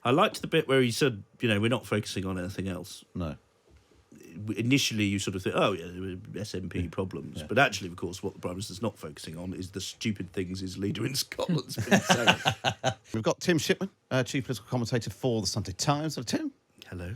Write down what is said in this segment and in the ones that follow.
I liked the bit where he said, we're not focusing on anything else. No. Initially, you sort of think, SNP problems. Yeah. But actually, of course, what the Prime Minister's not focusing on is the stupid things his leader in Scotland's been saying. We've got Tim Shipman, chief political commentator for the Sunday Times. Hello, Tim. Hello.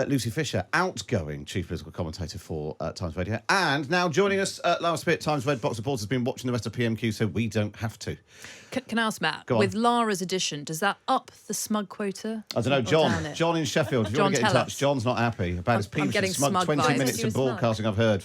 Lucy Fisher, outgoing chief political commentator for Times Radio. And now joining us, Lara Spirit, Times Red Box reporter, has been watching the rest of PMQ, so we don't have to. Can I ask, Matt, Go on. with Lara's addition, does that up the smug quota? I don't know, John in Sheffield, if you want to get in touch, John's not happy about his piece getting of smug 20 vibes. minutes of broadcasting I've heard.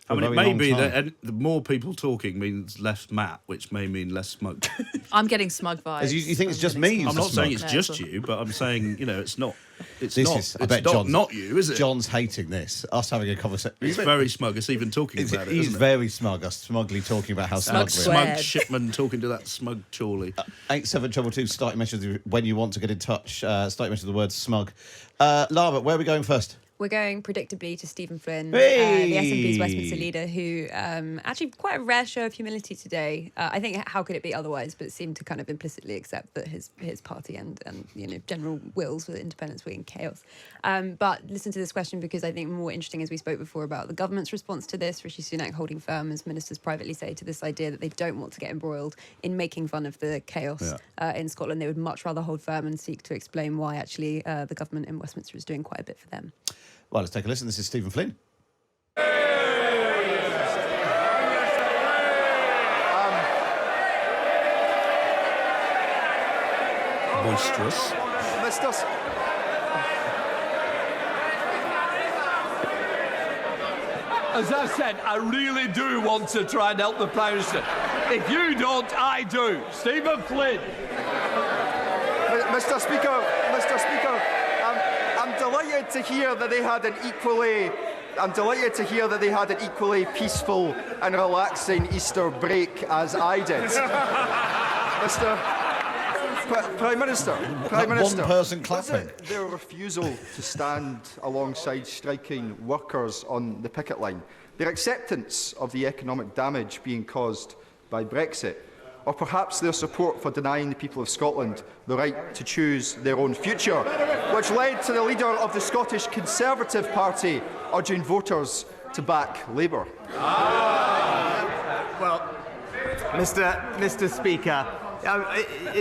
I mean, it may be that the more people talking means less Matt, which may mean less smug. I'm getting smug vibes. You think it's just me? I'm not saying it's just you, but I'm saying, it's not. It's not you, is it? John's hating this. Us having a conversation. He's very smug. It's even talking about it. He's isn't very smug. Us smugly talking about how smug we are. Smug Shipman talking to that smug Chorley. 87222. Starting message when you want to get in touch. Starting message with the word smug. Lara, where are we going first? We're going predictably to Stephen Flynn, Hey! the SNP's Westminster leader, who actually quite a rare show of humility today. I think how could it be otherwise, but seemed to kind of implicitly accept that his party and general wills for independence were in chaos. But listen to this question, because I think more interesting, as we spoke before, about the government's response to this. Rishi Sunak holding firm, as ministers privately say, to this idea that they don't want to get embroiled in making fun of the chaos in Scotland. They would much rather hold firm and seek to explain why actually the government in Westminster is doing quite a bit for them. Well, let's take a listen. This is Stephen Flynn. Boisterous. As I said, I really do want to try and help the Prime Minister. If you don't, I do. Stephen Flynn. Mr. Speaker, I'm delighted to hear that they had an equally peaceful and relaxing Easter break as I did. Prime Minister. One person clapping. Their refusal to stand alongside striking workers on the picket line, their acceptance of the economic damage being caused by Brexit, or perhaps their support for denying the people of Scotland the right to choose their own future, which led to the leader of the Scottish Conservative Party urging voters to back Labour. Well, Mr. Speaker,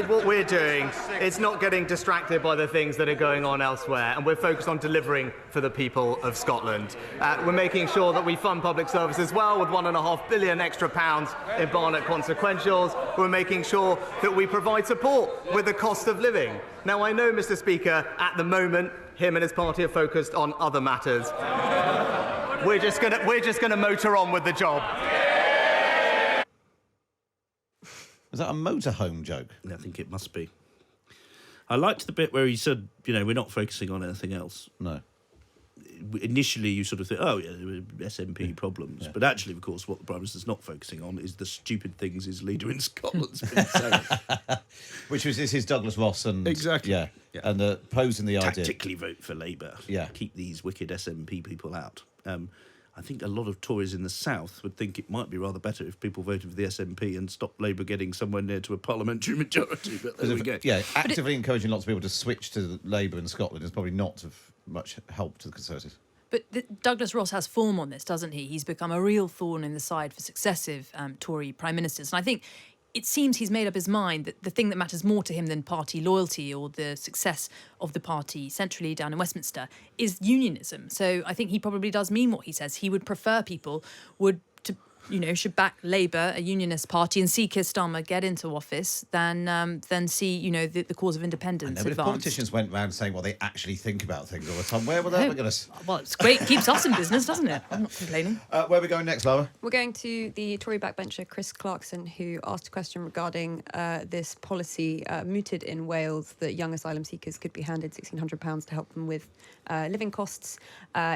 what we're doing is not getting distracted by the things that are going on elsewhere, and we're focused on delivering for the people of Scotland. We're making sure that we fund public services well, with £1.5 billion extra in Barnett consequentials. We're making sure that we provide support with the cost of living. Now, I know, Mr. Speaker, at the moment, him and his party are focused on other matters. We're just gonna motor on with the job. Is that a motorhome joke? I think it must be. I liked the bit where he said, we're not focusing on anything else. No. Initially, you sort of think, SNP problems. But actually, of course, what the Prime Minister's not focusing on is the stupid things his leader in Scotland's been saying. Which was his Douglas Ross and... Exactly. Yeah. And posing the idea... Tactically vote for Labour. Yeah. Keep these wicked SNP people out. I think a lot of Tories in the south would think it might be rather better if people voted for the SNP and stopped Labour getting somewhere near to a parliamentary majority. But there we go. Yeah, actively encouraging lots of people to switch to Labour in Scotland is probably not of much help to the Conservatives. But Douglas Ross has form on this, doesn't he? He's become a real thorn in the side for successive Tory Prime Ministers. And I think it seems he's made up his mind that the thing that matters more to him than party loyalty or the success of the party centrally down in Westminster is unionism. So I think he probably does mean what he says. He would prefer people should back Labour, a unionist party, and see Keir Starmer get into office than see, the cause of independence But if advanced. politicians went round saying what they actually think about things all the time, where would that get us? Well, it's great. It keeps us in business, doesn't it? I'm not complaining. Where are we going next, Lara? We're going to the Tory backbencher Chris Clarkson, who asked a question regarding this policy mooted in Wales that young asylum seekers could be handed £1,600 to help them with living costs.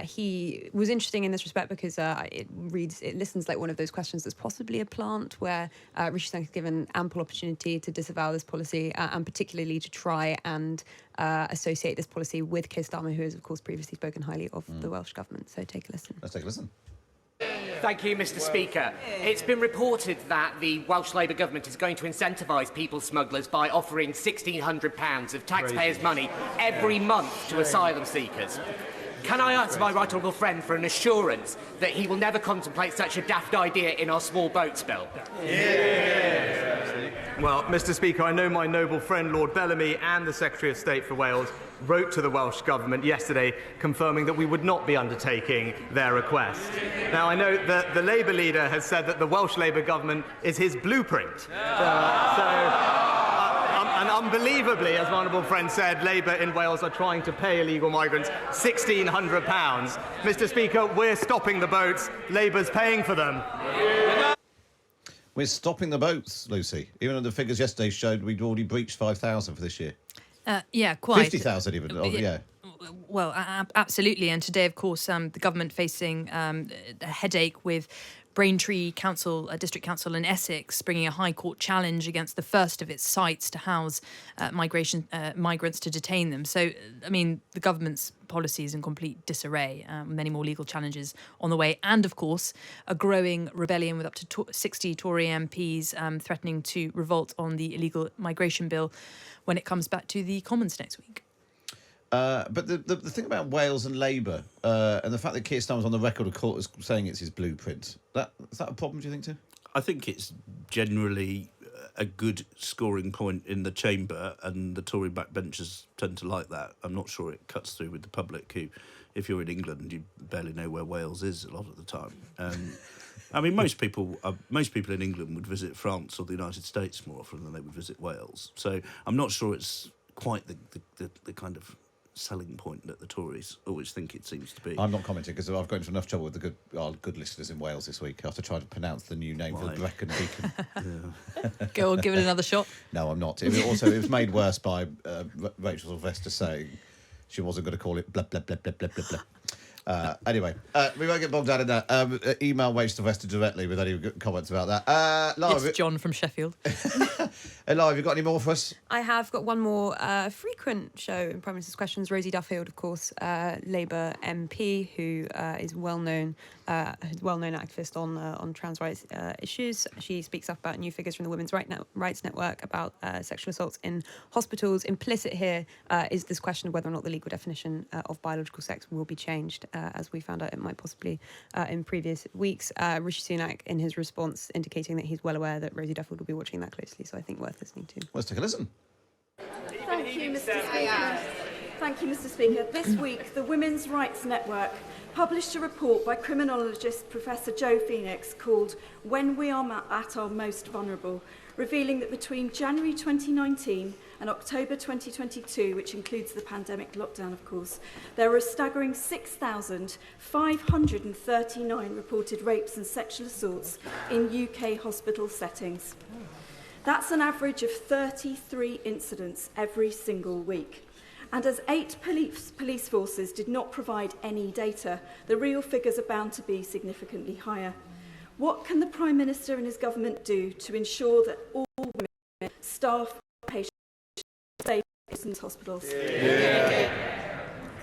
He was interesting in this respect because it listens like one of those questions that's possibly a plant where Rishi Sunak has given ample opportunity to disavow this policy and particularly to try and associate this policy with Keir Starmer, who has, of course, previously spoken highly of the Welsh Government. So take a listen. Let's take a listen. Thank you, Mr. Speaker. It's been reported that the Welsh Labour government is going to incentivise people smugglers by offering £1,600 of taxpayers' money every month to asylum seekers. Can I ask my right honourable friend for an assurance that he will never contemplate such a daft idea in our small boats bill? Well, Mr. Speaker, I know my noble friend Lord Bellamy and the Secretary of State for Wales wrote to the Welsh Government yesterday confirming that we would not be undertaking their request. Now, I know that the Labour leader has said that the Welsh Labour Government is his blueprint. And unbelievably, as my honourable friend said, Labour in Wales are trying to pay illegal migrants £1,600. Mr. Speaker, we're stopping the boats. Labour's paying for them. We're stopping the boats, Lucy. Even though the figures yesterday showed we'd already breached 5,000 for this year. Yeah, quite. 50,000 even. Oh, yeah. Well, absolutely. And today, of course, the government facing a headache with Braintree Council, District Council in Essex, bringing a High Court challenge against the first of its sites to house migrants to detain them. So, I mean, the government's policy is in complete disarray, many more legal challenges on the way. And, of course, a growing rebellion with up to 60 Tory MPs threatening to revolt on the illegal migration bill when it comes back to the Commons next week. But the thing about Wales and Labour and the fact that Keir Starmer's on the record of court as saying it's his blueprint, is that a problem, do you think, too? I think it's generally a good scoring point in the chamber, and the Tory backbenchers tend to like that. I'm not sure it cuts through with the public, who, if you're in England, you barely know where Wales is a lot of the time. I mean, most people in England would visit France or the United States more often than they would visit Wales. So I'm not sure it's quite the kind of selling point that the Tories always think it seems to be. I'm not commenting because I've got into enough trouble with our good listeners in Wales this week after trying to pronounce the new name for Brecon Beacon. Go on, give it another shot. No, I'm not. It was made worse by Rachel Sylvester saying she wasn't going to call it blah, blah, blah, blah, blah, blah, blah. Anyway, we won't get bogged down in that. Email Wage Sylvester directly with any comments about that. Lara, it's John from Sheffield. Lara, have you got any more for us? I have got one more frequent show in Prime Minister's Questions. Rosie Duffield, of course, Labour MP, who is well-known activist on trans rights issues. She speaks up about new figures from the Women's Rights Network about sexual assaults in hospitals. Implicit here is this question of whether or not the legal definition of biological sex will be changed. As we found out, it might possibly in previous weeks. Rishi Sunak, in his response, indicating that he's well aware that Rosie Duffield will be watching that closely, so I think worth listening to. Let's take a listen. Thank you, Mr. Speaker. Thank you, Mr. Speaker. This week, the Women's Rights Network published a report by criminologist Professor Joe Phoenix called When We Are at Our Most Vulnerable, revealing that between January 2019 and October 2022, which includes the pandemic lockdown, of course, there were a staggering 6,539 reported rapes and sexual assaults in UK hospital settings. That's an average of 33 incidents every single week. And as 8 police forces did not provide any data, the real figures are bound to be significantly higher. What can the Prime Minister and his government do to ensure that all women, staff, patients, stay in hospitals?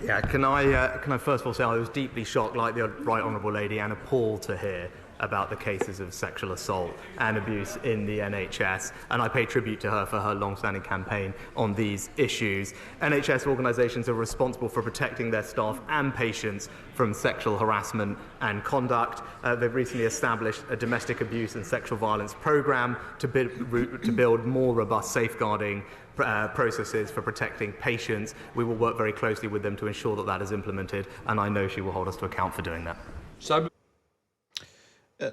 Yeah, can I first of all say I was deeply shocked, like the Right Honourable Lady, and appalled to hear about the cases of sexual assault and abuse in the NHS, and I pay tribute to her for her long-standing campaign on these issues. NHS organisations are responsible for protecting their staff and patients from sexual harassment and conduct. They've recently established a domestic abuse and sexual violence programme to build more robust safeguarding processes for protecting patients. We will work very closely with them to ensure that that is implemented, and I know she will hold us to account for doing that.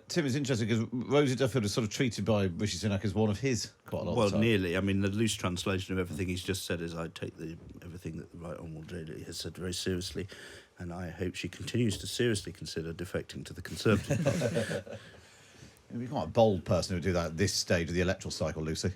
Tim, is interesting because Rosie Duffield is sort of treated by Rishi Sunak as one of his quite a lot of the time. Nearly. I mean, the loose translation of everything he's just said is I take everything that the Right Honourable Lady has said very seriously, and I hope she continues to seriously consider defecting to the Conservative Party. You're quite a bold person who would do that at this stage of the electoral cycle, Lucy.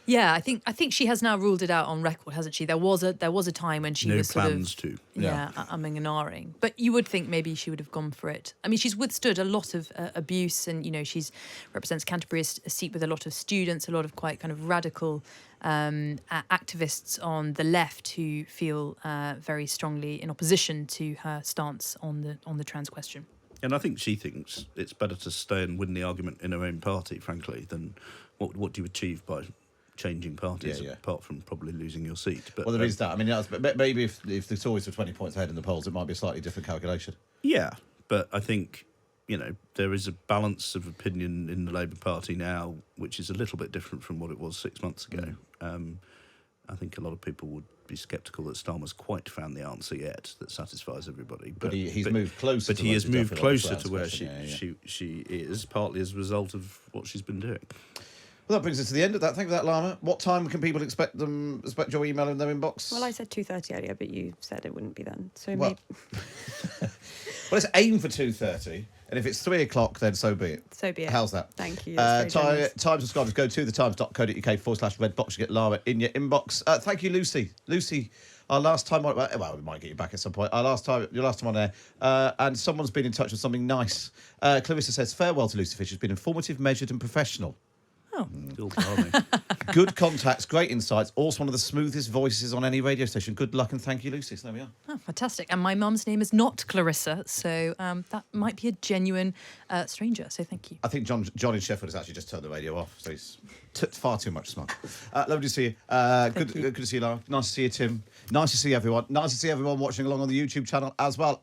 Yeah, I think she has now ruled it out on record, hasn't she? There was a time when she was sort of umming and ahhing, but you would think maybe she would have gone for it. I mean, she's withstood a lot of abuse, and she's represents Canterbury, a seat with a lot of students, a lot of quite kind of radical activists on the left who feel very strongly in opposition to her stance on the trans question. And I think she thinks it's better to stay and win the argument in her own party, frankly, than what do you achieve by changing parties, apart from probably losing your seat. But, well, there is that. I mean, maybe if the Tories were 20 points ahead in the polls, it might be a slightly different calculation. Yeah, but I think, there is a balance of opinion in the Labour Party now, which is a little bit different from what it was 6 months ago. I think a lot of people would be sceptical that Starmer's quite found the answer yet that satisfies everybody. But he's moved closer. But he has moved closer to where she is, partly as a result of what she's been doing. Well, that brings us to the end of that. Thank you for that, Lara. What time can people expect your email in their inbox? Well, I said 2:30 earlier, but you said it wouldn't be then. So well, well, let's aim for 2:30, and if it's 3 o'clock, then so be it. So be it. How's that? Thank you. Times and Scottish, go to thetimes.co.uk/redbox. You get Lara in your inbox. Thank you, Lucy. Lucy, our last time on... Well, we might get you back at some point. Your last time on air. And someone's been in touch with something nice. Clarissa says, farewell to Lucy Fisher. It's been informative, measured and professional. Oh. Good contacts, great insights, also one of the smoothest voices on any radio station. Good luck and thank you, Lucy. So there we are. Oh, fantastic. And my mum's name is not Clarissa, so that might be a genuine stranger, so thank you. I think John in Sheffield has actually just turned the radio off, so he's far too much smug. Lovely to see you. Good to see you, Lara. Nice to see you, Tim. Nice to see everyone. Nice to see everyone watching along on the YouTube channel as well.